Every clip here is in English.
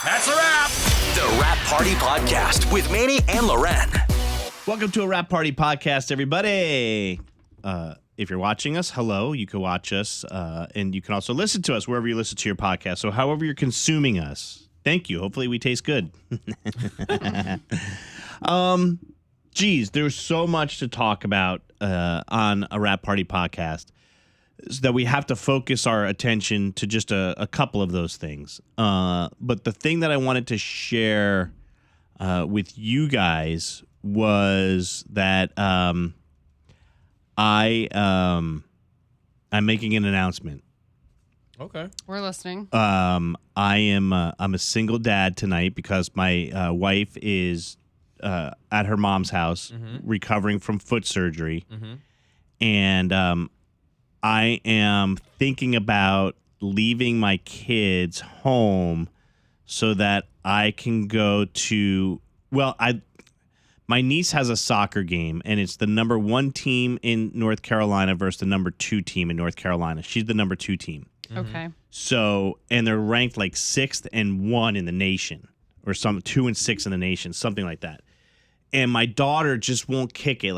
That's a wrap. The Wrap Party Podcast with Maney and Loren. Welcome to a Wrap Party Podcast, everybody. If you're watching us, hello. You can watch us, and you can also listen to us wherever you listen to your podcast. So however you're consuming us, thank you. Hopefully we taste good. Geez, there's so much to talk about on a Wrap Party Podcast that we have to focus our attention to just a couple of those things. But the thing that I wanted to share with you guys was that I'm making an announcement. Okay. We're listening. I'm a single dad tonight because my wife is at her mom's house recovering from foot surgery. And I am thinking about leaving my kids home so that I can go to, my niece has a soccer game, and it's the number 1 team in North Carolina versus the number 2 team in North Carolina. She's the number 2 team. Okay. So, and they're ranked like 6th and 1 in the nation, or 2 and 6 in the nation, something like that. And my daughter just won't kick it.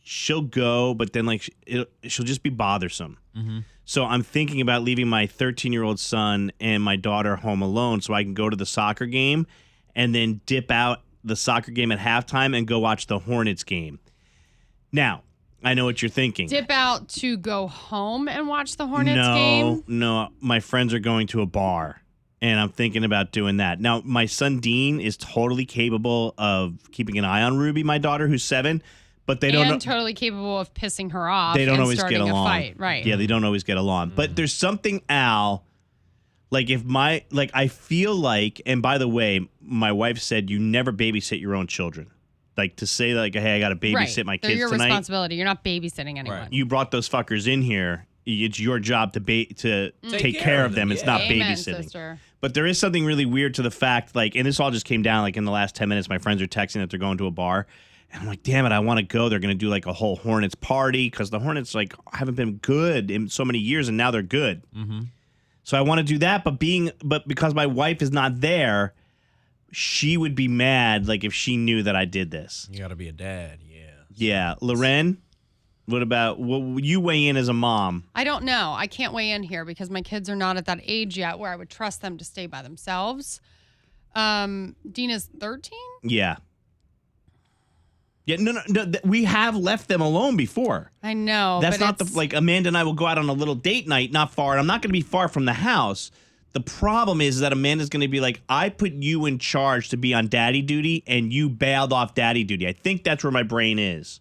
She'll go, but then she'll just be bothersome. So I'm thinking about leaving my 13-year-old son and my daughter home alone so I can go to the soccer game and then dip out the soccer game at halftime and go watch the Hornets game. Now, I know what you're thinking. Dip out to go home and watch the Hornets game? No. My friends are going to a bar, and I'm thinking about doing that. Now, my son Dean is totally capable of keeping an eye on Ruby, my daughter, who's 7. But they don't totally capable of pissing her off. They don't and always starting get along. A fight, right? Yeah, they don't always get along. But there's something, Al. I feel like, and by the way, my wife said you never babysit your own children. Like to say hey, I got to babysit my kids tonight. They're your responsibility. You're not babysitting anyone. Right. You brought those fuckers in here. It's your job to take care of them. It's not Amen, babysitting. sister. But there is something really weird to the fact, and this all just came down in the last 10 minutes. My friends are texting that they're going to a bar. And I'm like, damn it, I want to go. They're going to do a whole Hornets party because the Hornets haven't been good in so many years, and now they're good. So I want to do that, but because my wife is not there, she would be mad if she knew that I did this. You got to be a dad, yeah. Yeah. Loren, will you weigh in as a mom? I don't know. I can't weigh in here because my kids are not at that age yet where I would trust them to stay by themselves. Dina's 13? Yeah. Yeah, no, we have left them alone before. I know. That's not Amanda and I will go out on a little date night, not far, and I'm not going to be far from the house. The problem is that Amanda's going to be like, I put you in charge to be on daddy duty, and you bailed off daddy duty. I think that's where my brain is.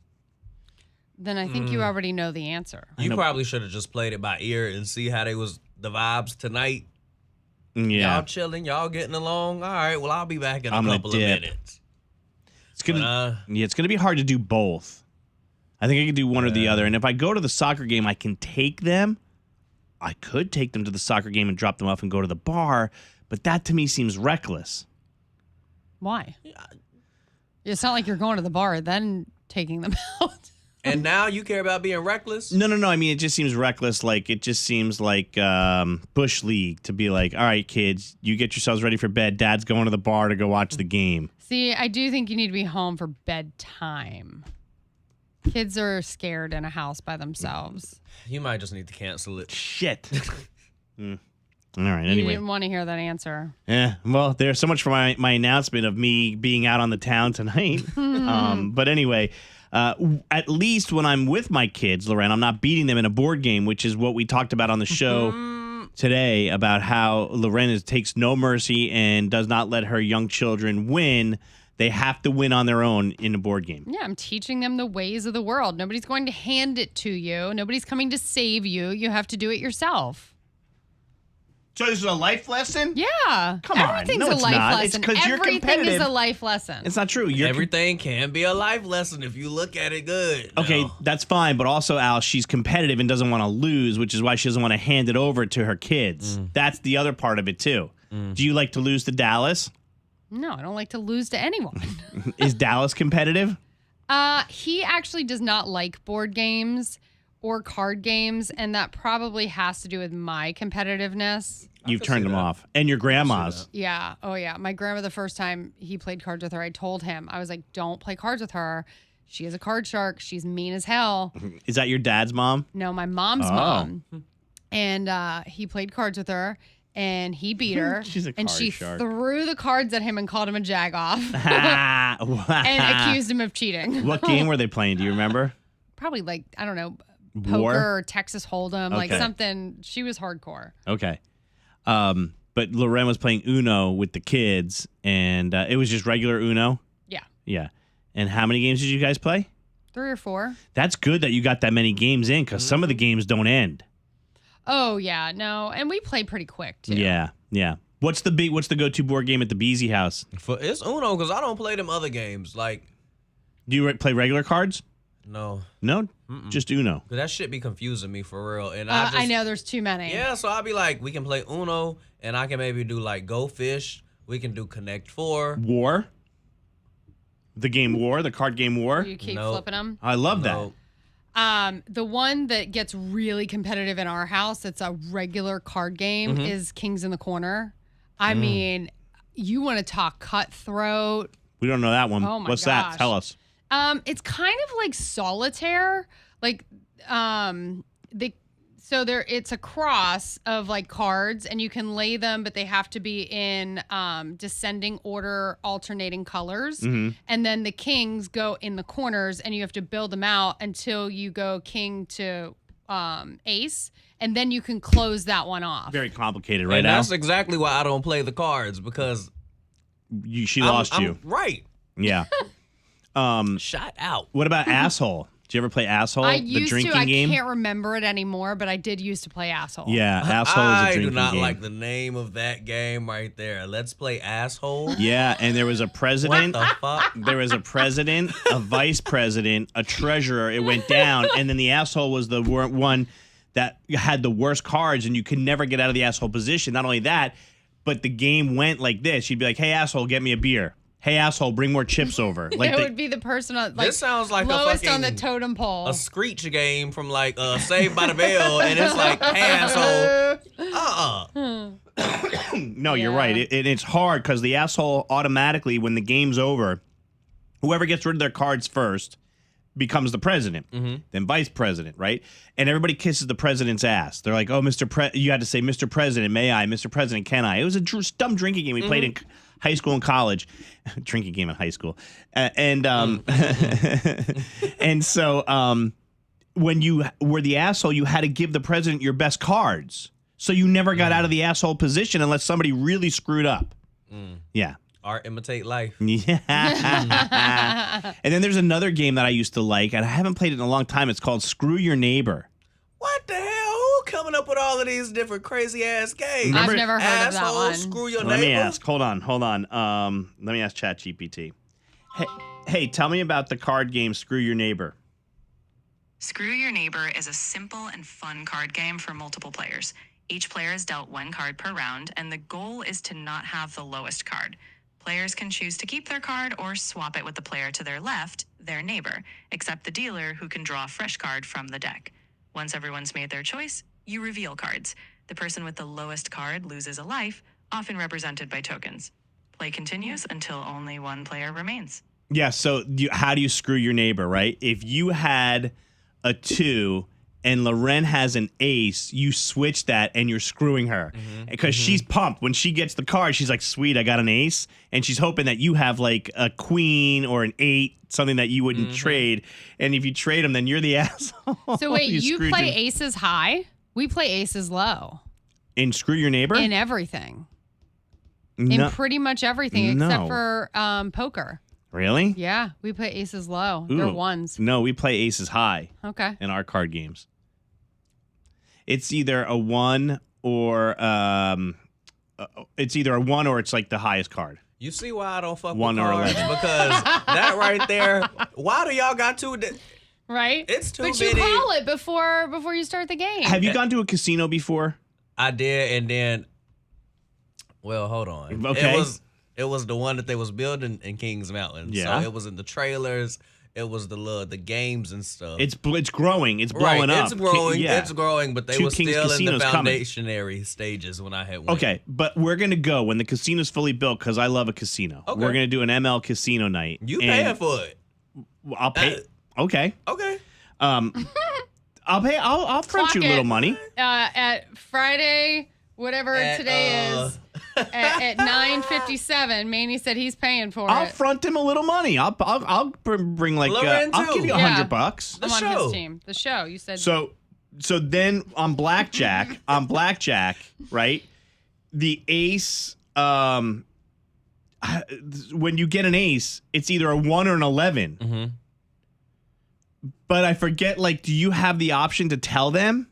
Then I think you already know the answer. You probably should have just played it by ear and see how the vibes tonight. Yeah. Y'all chilling, y'all getting along. All right, well, I'll be back in a couple of minutes. It's gonna be hard to do both. I think I could do one or the other. And if I go to the soccer game, I can take them. I could take them to the soccer game and drop them off and go to the bar, but that to me seems reckless. Why? It's not like you're going to the bar then taking them out. And now you care about being reckless? No. I mean, it just seems reckless. It just seems like Bush League to be like, all right, kids, you get yourselves ready for bed. Dad's going to the bar to go watch the game. See, I do think you need to be home for bedtime. Kids are scared in a house by themselves. You might just need to cancel it. Shit. All right, anyway. You didn't want to hear that answer. Yeah, well, there's so much for my announcement of me being out on the town tonight. But anyway, at least when I'm with my kids, Loren, I'm not beating them in a board game, which is what we talked about on the show today about how Loren takes no mercy and does not let her young children win. They have to win on their own in a board game. Yeah, I'm teaching them the ways of the world. Nobody's going to hand it to you. Nobody's coming to save you. You have to do it yourself. So this is a life lesson? Yeah. Come on. Everything's No, a it's life not. lesson. It's 'cause you're Everything competitive. is a life lesson. It's not true. Everything can be a life lesson if you look at it good. Okay, No. that's fine. But also, Al, she's competitive and doesn't want to lose, which is why she doesn't want to hand it over to her kids. That's the other part of it, too. Do you like to lose to Dallas? No, I don't like to lose to anyone. Is Dallas competitive? He actually does not like board games or card games, and that probably has to do with my competitiveness. You've turned them off. And your grandma's. Yeah. Oh, yeah. My grandma, the first time he played cards with her, I told him, I was like, don't play cards with her. She is a card shark. She's mean as hell. Is that your dad's mom? No, my mom's mom. And he played cards with her, and he beat her. She's a card and she shark. threw the cards at him and called him a jagoff Wow. and accused him of cheating. What game were they playing? Do you remember? Probably like, I don't know, War? poker or Texas Hold'em, like Okay. something. She was hardcore. Okay. But Loren was playing Uno with the kids, and it was just regular Uno? Yeah. Yeah. And how many games did you guys play? 3 or 4. That's good that you got that many games in, because some of the games don't end. Oh, yeah. No. And we play pretty quick, too. Yeah. What's the go-to board game at the Beasy house? It's Uno because I don't play them other games. Like, Do you play regular cards? no. No? Just Uno. Cause that shit be confusing me for real. And I know there's too many. Yeah, so I'll be like, we can play Uno, and I can maybe do like Go Fish. We can do Connect 4. War? The game War? The card game War? You keep Nope. flipping them. I love No. The one that gets really competitive in our house, it's a regular card game, is Kings in the Corner. I mean, you want to talk cutthroat. We don't know that one. Oh my What's that? gosh. Tell us. It's kind of like solitaire. Like, it's a cross of like cards, and you can lay them, but they have to be in descending order, alternating colors. And then the kings go in the corners, and you have to build them out until you go king to ace, and then you can close that one off. Very complicated right And now. that's exactly why I don't play the cards because She lost you. Right. Yeah. Shot out. What about Asshole? Did you ever play Asshole? I the used drinking to. I game? can't remember it anymore, but I did used to play Asshole. Yeah, Asshole is a I drinking do not game. like the name of that game right there. Let's play Asshole. Yeah, and there was a What president. the fuck? There was a president, a vice president, a treasurer. It went down, and then the asshole was the one that had the worst cards, and you could never get out of the asshole position. Not only that, but the game went like this. You'd be like, "Hey, asshole, get me a beer. Hey, asshole, bring more chips over." Like it would be the person on like This sounds like lowest a on the fucking totem pole. a Screech game from like Saved by the Bell, and it's like, hey, asshole. No, you're Yeah. right. It's hard because the asshole automatically, when the game's over, whoever gets rid of their cards first becomes the president, then vice president, right? And everybody kisses the president's ass. They're like, "Oh, you had to say, Mr. President, may I? Mr. President, can I?" It was a dumb drinking game we played in high school and college. Drinking game in high school. And so when you were the asshole, you had to give the president your best cards. So you never got out of the asshole position unless somebody really screwed up. Yeah. Art imitate life. Yeah. And then there's another game that I used to like, and I haven't played it in a long time. It's called Screw Your Neighbor. What the hell? Who coming up with all of these different crazy ass games? I've never heard of that Asshole, one. Screw your Let me neighbor. ask. Hold on. Let me ask ChatGPT. Hey, tell me about the card game Screw Your Neighbor. Screw Your Neighbor is a simple and fun card game for multiple players. Each player is dealt 1 card per round, and the goal is to not have the lowest card. Players can choose to keep their card or swap it with the player to their left, their neighbor, except the dealer, who can draw a fresh card from the deck. Once everyone's made their choice, you reveal cards. The person with the lowest card loses a life, often represented by tokens. Play continues until only 1 player remains. Yeah, so how do you screw your neighbor, right? If you had a 2 and Loren has an ace, you switch that and you're screwing her. Because she's pumped. When she gets the card, she's like, sweet, I got an ace. And she's hoping that you have like a queen or an 8, something that you wouldn't trade. And if you trade them, then you're the asshole. So wait, you screwed play your- aces high? We play aces low in Screw Your Neighbor? in everything. No. In pretty much everything No. except for poker. Really? Yeah, we play aces low. They're Ooh. ones. No, we play aces high Okay. in our card games. It's either a 1 or it's like the highest card. You see why I don't fuck 1 with or cards? 11. Because that right there, why do y'all got to... Right? It's too But many. you call it before you start the game. Have you gone to a casino before? I did, and then... Well, hold on. Okay. It was the one that they was building in Kings Mountain. Yeah. So it was in the trailers. it was the games and stuff. It's growing. It's blowing up. It's growing. Yeah. It's growing, but they Two were Kings still in the Casinos coming. foundationary stages when I had went. Okay, but we're going to go when the casino's fully built because I love a casino. Okay. We're going to do an ML casino night. You paying for it. I'll pay. Okay. Okay. I'll pay. I'll front you a little money. At Friday, whatever today is, at 9:57, Maney said he's paying for I'll it. front him a little money. I'll bring like Loren, I'll too. give you Yeah. $100. I'm on show. his team. The show. You said. So then on blackjack, right? The ace. When you get an ace, it's either a 1 or an 11. Mm-hmm. But I forget. Like, do you have the option to tell them,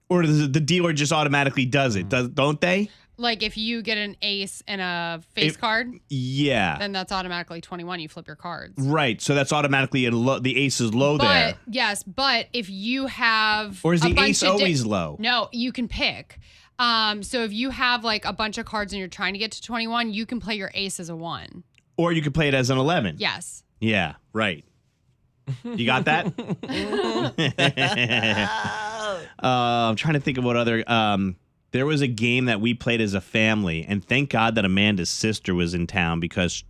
or does the dealer just automatically does it? Don't they? Like if you get an ace and a face card, Yeah. then that's automatically 21. You flip your cards. Right. So that's automatically the ace is low there. But yes, but if you have Or is a the bunch ace of always low? No, you can pick. So if you have like a bunch of cards and you're trying to get to 21, you can play your ace as a 1. Or you could play it as an 11. Yes. Yeah. Right. You got that? I'm trying to think of what other. There was a game that we played as a family, and thank God that Amanda's sister was in town because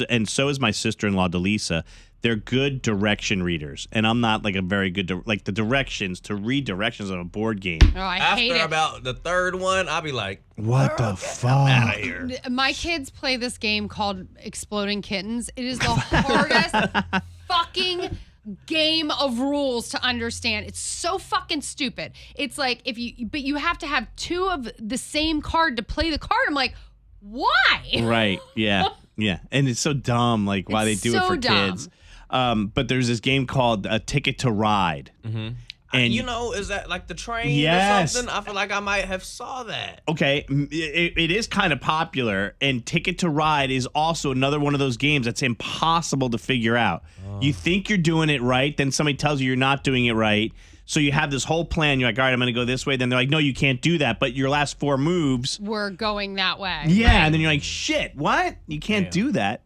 and so is my sister-in-law, Delisa. They're good direction readers, and I'm not like a very good the directions to read directions on a board game. Oh, I After hate it. about the third one, I'll be like, What the fuck? out of here. My kids play this game called Exploding Kittens. It is the hardest fucking game of rules to understand. It's so fucking stupid. It's like but you have to have 2 of the same card to play the card. I'm like, why? Right. Yeah. Yeah. And it's so dumb, like why It's they do it so for dumb. kids. But there's this game called A Ticket to Ride. Mm-hmm. And you know, is that like the train Yes. or something? I feel like I might have saw that. okay, it is kind of popular, and Ticket to Ride is also another one of those games that's impossible to figure out. You think you're doing it right, then somebody tells you you're not doing it right. So you have this whole plan. You're like, all right, I'm going to go this way. Then they're like, no, you can't do that. But your last 4 moves, We're going that way. yeah. right? And then you're like, shit, what? You can't do that.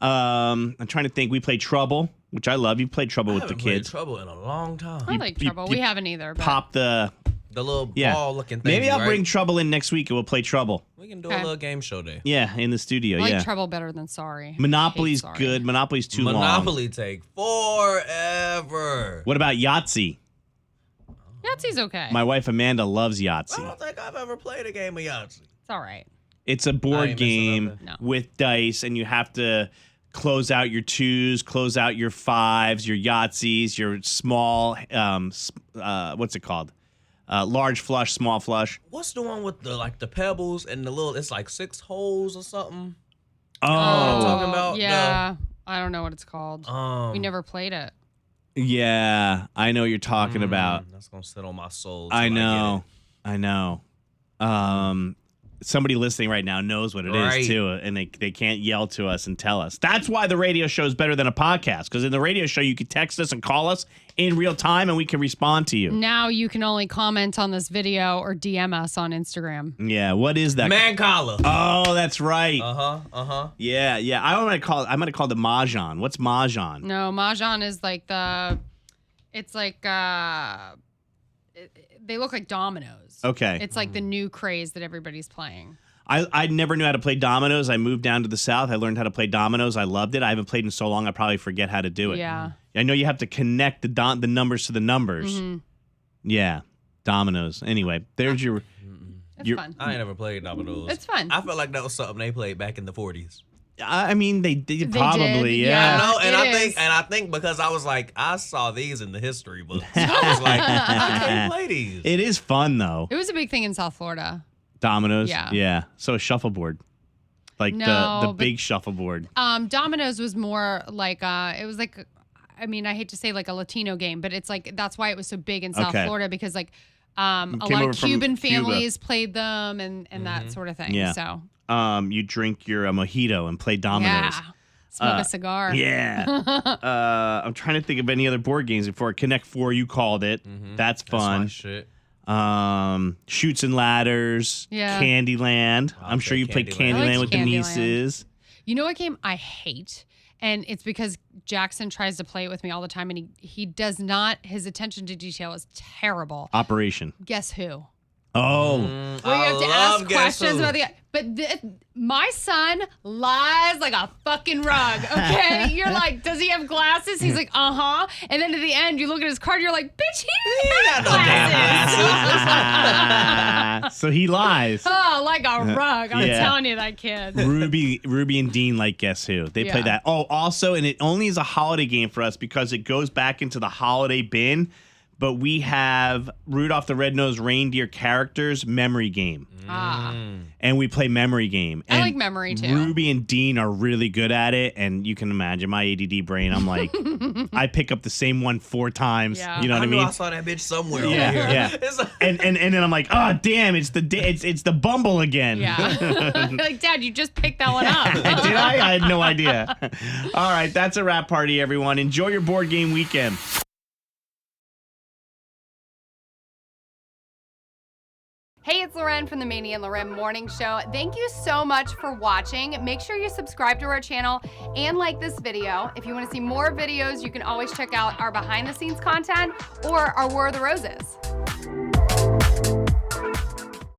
I'm trying to think. We played Trouble, which I love. You played Trouble with the Haven't played kids. Trouble in a long time. I like you- Trouble. you We haven't either. But Pop the little yeah. ball looking thing. Maybe I'll right? bring Trouble in next week and we'll play Trouble. We can do Okay. a little game show day. Yeah, in the studio. I like Yeah. Trouble better than Sorry. Monopoly's I hate Sorry. good. Monopoly's too long. Monopoly take forever. What about Yahtzee? Yahtzee's okay. My wife Amanda loves I Yahtzee. don't think I've ever played a game of Yahtzee. It's all right. It's a I board ain't messing game up No. with dice, and you have to close out your 2s, close out your 5s, your Yahtzees, your small, what's it called? Large flush, small flush. What's the one with the pebbles and the little? It's like 6 holes or something. Oh, talking about Yeah. I don't know what it's called. We We never played it. yeah. I know what you're talking about. That's gonna sit on my soul. I till know. I know. Somebody listening right now knows what it Right. is too, and they can't yell to us and tell us. That's why the radio show is better than a podcast, because in the radio show you can text us and call us in real time, and we can respond to you. Now you can only comment on this video or DM us on Instagram. Yeah, what is that? Man collar. Oh, that's right. Yeah. Yeah. I'm gonna call it Mahjong. What's Mahjong? No, Mahjong is like it's like they look like dominoes. Okay. It's like the new craze that everybody's playing. I never knew how to play dominoes. I moved down to the South. I learned how to play dominoes. I loved it. I haven't played in so long, I probably forget how to do it. Yeah. I know you have to connect the numbers to the numbers. Mm-hmm. Yeah. Dominoes. Anyway, there's your. It's fun. I ain't never played dominoes. It's fun. I felt like that was something they played back in the 40s. I mean, they did They probably, did, yeah. yeah. I know, and it is. I think because I was like, I saw these in the history books. I was like, I can't play these. It is fun though. It was a big thing in South Florida. Dominoes. Yeah. Yeah. So a shuffleboard, like No, the but- big shuffleboard. Dominoes was more like it was like, I mean, I hate to say like a Latino game, but it's like that's why it was so big in South Okay. Florida, because like a came lot over of from Cuban Cuba. families played them and that sort of thing. Yeah. So You drink your mojito and play dominoes. yeah, smoke a cigar. Yeah. I'm trying to think of any other board games before Connect 4. You called it. That's That's my fun. shit. Shoots and Ladders. Yeah. Candyland. I'll I'm sure say you played Candyland. Candyland I liked with the Candyland. nieces. You know what game I hate? And it's because Jackson tries to play it with me all the time, and he does not. His attention to detail is terrible. Operation. Guess who? Oh. Where you have to ask questions about the guy. But my son lies like a fucking rug, okay? You're like, does he have glasses? He's like, uh-huh. And then at the end, you look at his card, you're like, bitch, he doesn't have glasses. So he lies. Oh, like a rug. I'm telling you, that kid. Ruby and Dean like Guess Who. They play that. Oh, also, and it only is a holiday game for us because it goes back into the holiday bin. But we have Rudolph the Red-Nosed Reindeer characters memory game. And we play memory game. I like memory, too. Ruby and Dean are really good at it. And you can imagine my ADD brain. I'm like, I pick up the same one 4 times. Yeah. You know what I mean? I saw that bitch somewhere over Yeah, here. yeah. and then I'm like, oh, damn, it's the Bumble again. Yeah. Like, Dad, you just picked that one up. Did I? I had no idea. All right, that's a wrap party, everyone. Enjoy your board game weekend. Hey, it's Loren from the Maney and Loren Morning Show. Thank you so much for watching. Make sure you subscribe to our channel and like this video. If you want to see more videos, you can always check out our behind the scenes content or our War of the Roses.